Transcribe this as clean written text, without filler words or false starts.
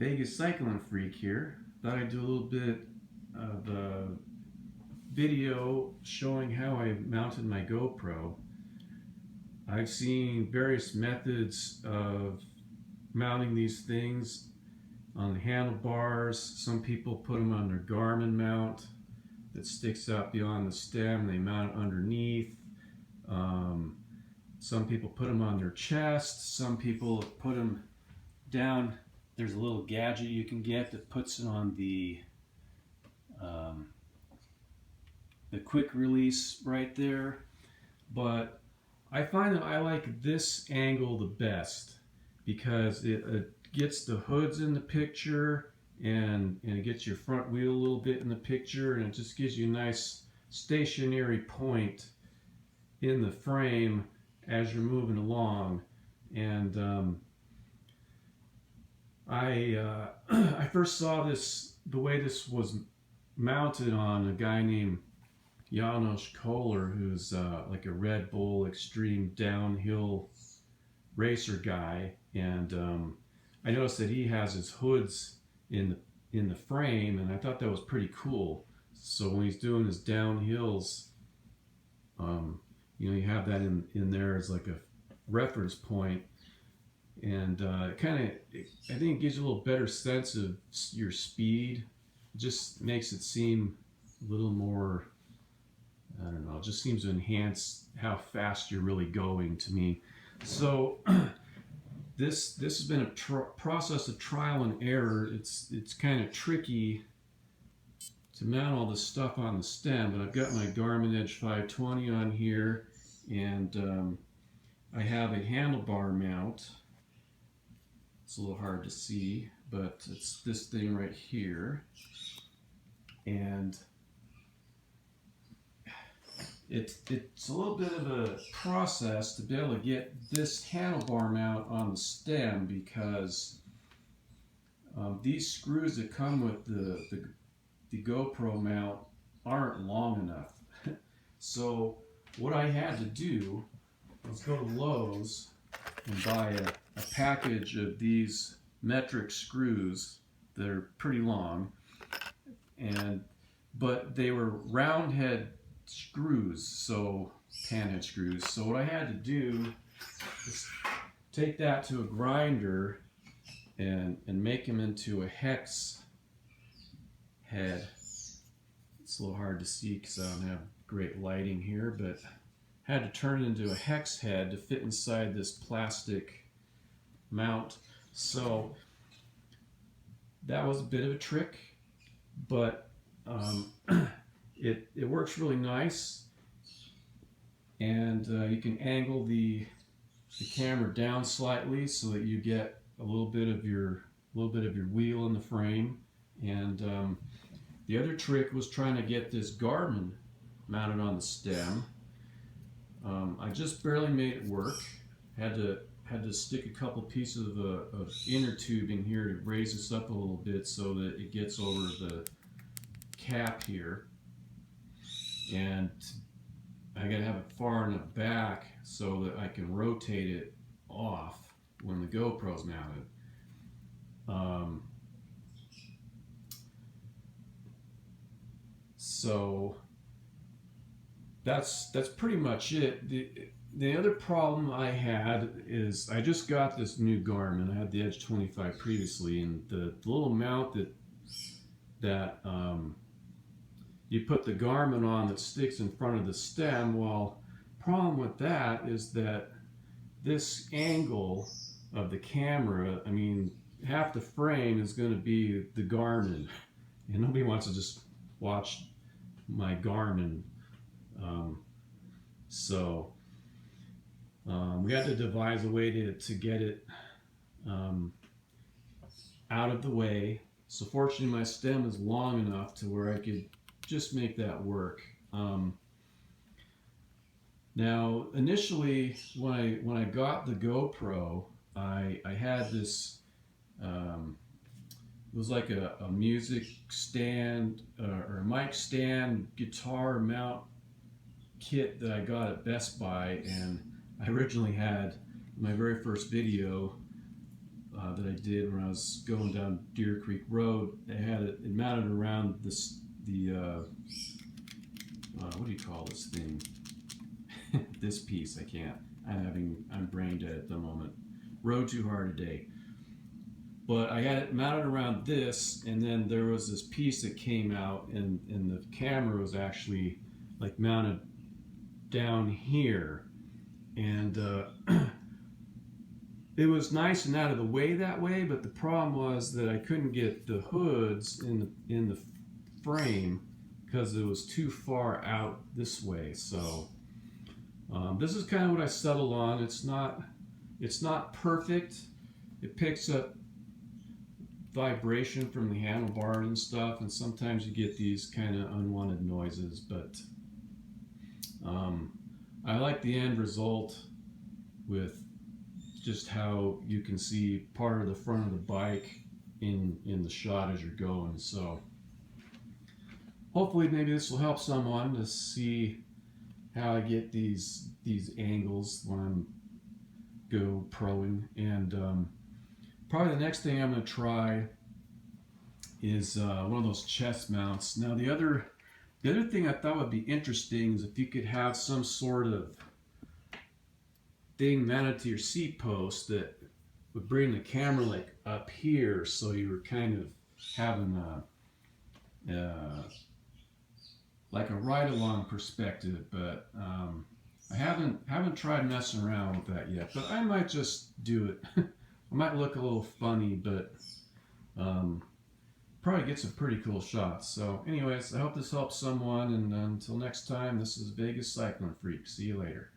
Vegas cycling freak here. Thought I'd do a little bit of a video showing how I mounted my GoPro. I've seen various methods of mounting these things on the handlebars. Some people put them on their Garmin mount that sticks out beyond the stem. They mount it underneath. Some people put them on their chest. Some people put them down. There's a little gadget you can get that puts it on the quick release right there. But I find that I like this angle the best because it gets the hoods in the picture and it gets your front wheel a little bit in the picture, and it just gives you a nice stationary point in the frame as you're moving along. And I first saw the way this was mounted on a guy named Janos Kohler, who's like a Red Bull extreme downhill racer guy, and I noticed that he has his hoods in the frame, and I thought that was pretty cool. So when he's doing his downhills, you have that in there as like a reference point, and I think it gives you a little better sense of your speed. It just makes it seem a little more, I don't know, it just seems to enhance how fast you're really going to me. So this has been a process of trial and error. It's kind of tricky to mount all this stuff on the stem, but I've got my Garmin Edge 520 on here, and I have a handlebar mount. It's a little hard to see, but it's this thing right here, and it's a little bit of a process to be able to get this handlebar mount on the stem, because these screws that come with the GoPro mount aren't long enough. So what I had to do was go to Lowe's and buy a package of these metric screws that are pretty long, but they were round head screws, so pan head screws. So what I had to do is take that to a grinder and make them into a hex head. It's a little hard to see because I don't have great lighting here, but had to turn it into a hex head to fit inside this plastic mount. So that was a bit of a trick, but it works really nice, and you can angle the camera down slightly so that you get a little bit of your wheel in the frame. And the other trick was trying to get this Garmin mounted on the stem. I just barely made it work. Had to stick a couple pieces of inner tubing here to raise this up a little bit so that it gets over the cap here, and I gotta have it far enough back so that I can rotate it off when the GoPro's mounted. So that's pretty much it. The other problem I had is I just got this new Garmin. I had the Edge 25 previously, and the little mount that you put the Garmin on that sticks in front of the stem. Well, problem with that is that this angle of the camera, I mean, half the frame is going to be the Garmin, and nobody wants to just watch my Garmin. So we had to devise a way to get it out of the way. So fortunately my stem is long enough to where I could just make that work. Now initially when I got the GoPro, I had this it was like a music stand or a mic stand guitar mount kit that I got at Best Buy, and I originally had my very first video that I did when I was going down Deer Creek Road. They had it mounted around what do you call this thing? This piece. I'm brain dead at the moment. Rode too hard today. But I had it mounted around this, and then there was this piece that came out, and the camera was actually like mounted down here, and it was nice and out of the way that way. But the problem was that I couldn't get the hoods in the frame because it was too far out this way. So this is kind of what I settled on. It's not perfect. It picks up vibration from the handlebars and stuff, and sometimes you get these kind of unwanted noises, but I like the end result with just how you can see part of the front of the bike in the shot as you're going. So hopefully maybe this will help someone to see how I get these angles when I'm GoProing. And probably the next thing I'm going to try is one of those chest mounts. Now the other thing I thought would be interesting is if you could have some sort of thing mounted to your seat post that would bring the camera like up here, so you were kind of having like a ride-along perspective. But I haven't tried messing around with that yet, but I might just do it. It might look a little funny, but probably get some pretty cool shots. So anyways, I hope this helps someone, and until next time, this is Vegas Cycling Freak. See you later.